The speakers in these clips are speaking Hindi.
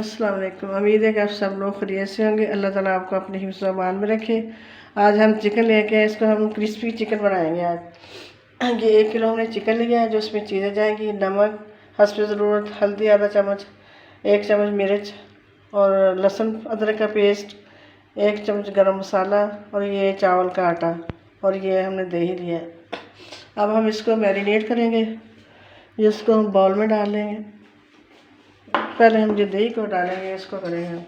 अस्सलाम वालेकुम। उम्मीद है कि आप सब लोग खैरियत से होंगे। अल्लाह ताला आपको अपने हिफ्ज़ व अमान में रखे। आज हम चिकन लेके आए, इसको हम क्रिस्पी चिकन बनाएंगे आज। ये 1 किलो हमने चिकन लिया है। जो इसमें चीज़ें जाएंगी, नमक, हस्ब ज़रूरत, हल्दी आधा चम्मच, 1 चम्मच मिर्च और लहसुन अदरक का पेस्ट, 1 चम्मच गरम मसाला और ये चावल का आटा और ये हमने दही लिया है। अब हम इसको मैरिनेट करेंगे। इसको हम बाउल में डाल लेंगे। पहले हम जो दही को डालेंगे इसको करेंगे।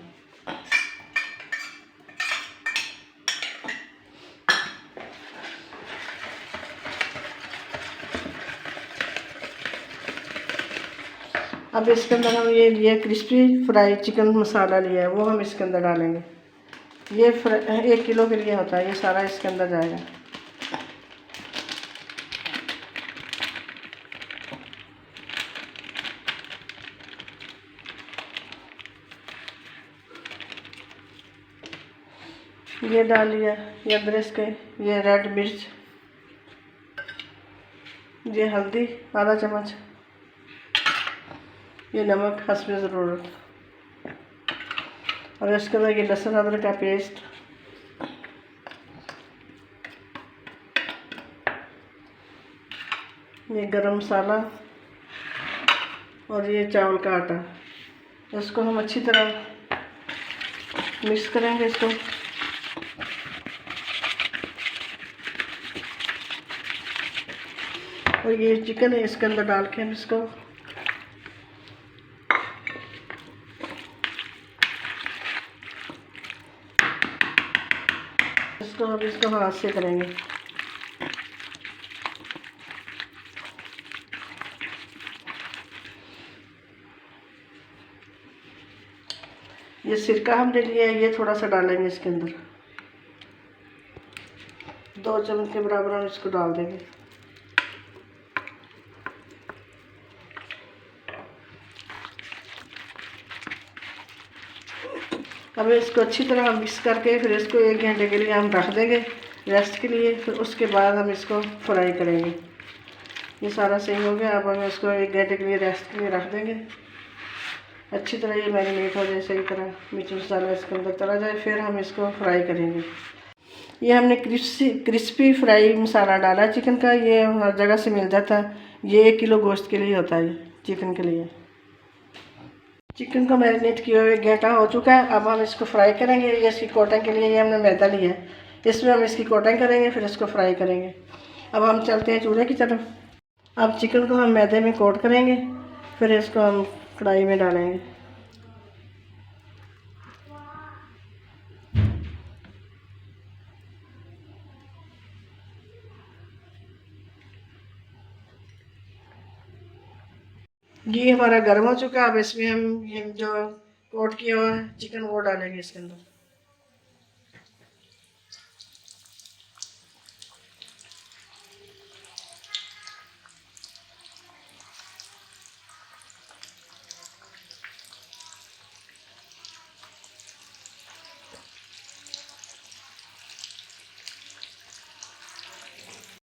अब इसके अंदर हम ये क्रिस्पी फ्राई चिकन मसाला लिया है, वो हम इसके अंदर डालेंगे। ये 1 किलो के लिए होता है, ये सारा इसके अंदर जाएगा। ये डाल लिया, ये अदरक के, ये रेड मिर्च, ये हल्दी आधा चम्मच, ये नमक हस्ब ज़रूरत और इसके बाद ये लहसुन अदरक का पेस्ट, ये गरम मसाला और ये चावल का आटा। इसको हम अच्छी तरह मिक्स करेंगे इसको। और ये चिकन है, इसके अंदर डाल के हम इसको हाथ से करेंगे। ये सिरका हमने लिया है, ये थोड़ा सा डालेंगे इसके अंदर, 2 चम्मच के बराबर हम इसको डाल देंगे। अब इसको अच्छी तरह हम मिक्स करके फिर इसको 1 घंटे के लिए हम रख देंगे रेस्ट के लिए। फिर उसके बाद हम इसको फ्राई करेंगे। ये सारा सही हो गया। अब हम इसको 1 घंटे के लिए रेस्ट के लिए रख देंगे। अच्छी तरह ये मैरिनेट हो जाए, सही तरह मिर्च मसाला इसके अंदर चला जाए, फिर हम इसको फ्राई करेंगे। ये हमने क्रिस्पी फ्राई मसाला डाला चिकन का, ये हर जगह से मिल जाता है। ये 1 किलो गोश्त के लिए होता है, चिकन के लिए। चिकन को मैरिनेट किए हुए 1 घंटा हो चुका है। अब हम इसको फ्राई करेंगे। ये इसकी कोटिंग के लिए ये हमने मैदा लिया है, इसमें हम इसकी कोटिंग करेंगे, फिर इसको फ्राई करेंगे। अब हम चलते हैं चूल्हे की तरफ। अब चिकन को हम मैदे में कोट करेंगे, फिर इसको हम कढ़ाई में डालेंगे। घी हमारा गर्म हो चुका है। अब इसमें हम ये जो कोट किया हुआ है चिकन वो डालेंगे इसके अंदर।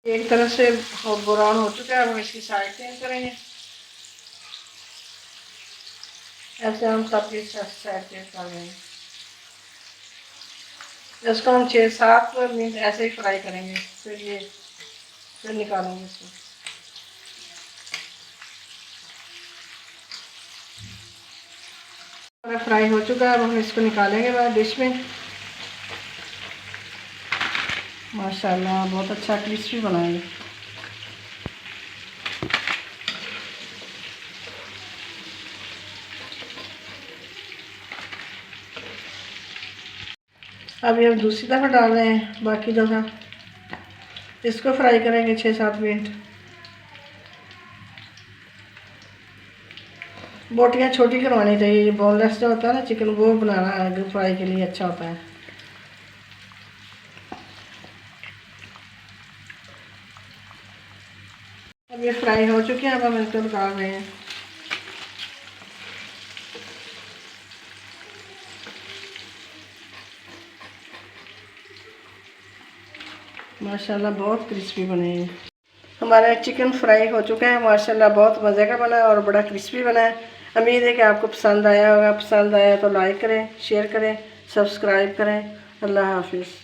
एक तरह से ब्राउन हो चुका है। अब हम इसकी साइड चेंज करेंगे। ऐसे हम सबकी साइड चेंज कर लेंगे। इसको हम 6-7 मिनट ऐसे ही फ्राई करेंगे, फिर निकालेंगे इसको। फ्राई हो चुका है। अब हम इसको निकालेंगे बाद डिश में। माशाल्लाह बहुत अच्छा क्रिस्पी बनाएंगे। अभी हम दूसरी तरफ डाल रहे हैं, बाकी जगह इसको फ्राई करेंगे 6-7 मिनट। बोटियाँ छोटी करवानी चाहिए। ये बोनलेस जो होता है ना चिकन, वो बनाना है फ्राई के लिए अच्छा होता है। अब ये फ्राई हो चुके हैं। अब हम इसको निकाल रहे हैं। माशाल्लाह बहुत क्रिस्पी बने हैं। हमारा चिकन फ्राई हो चुका है, माशाल्लाह बहुत मज़े का बना है और बड़ा क्रिस्पी बना है। उम्मीद है कि आपको पसंद आया होगा। पसंद आया तो लाइक करें, शेयर करें, सब्सक्राइब करें। अल्लाह हाफिज़।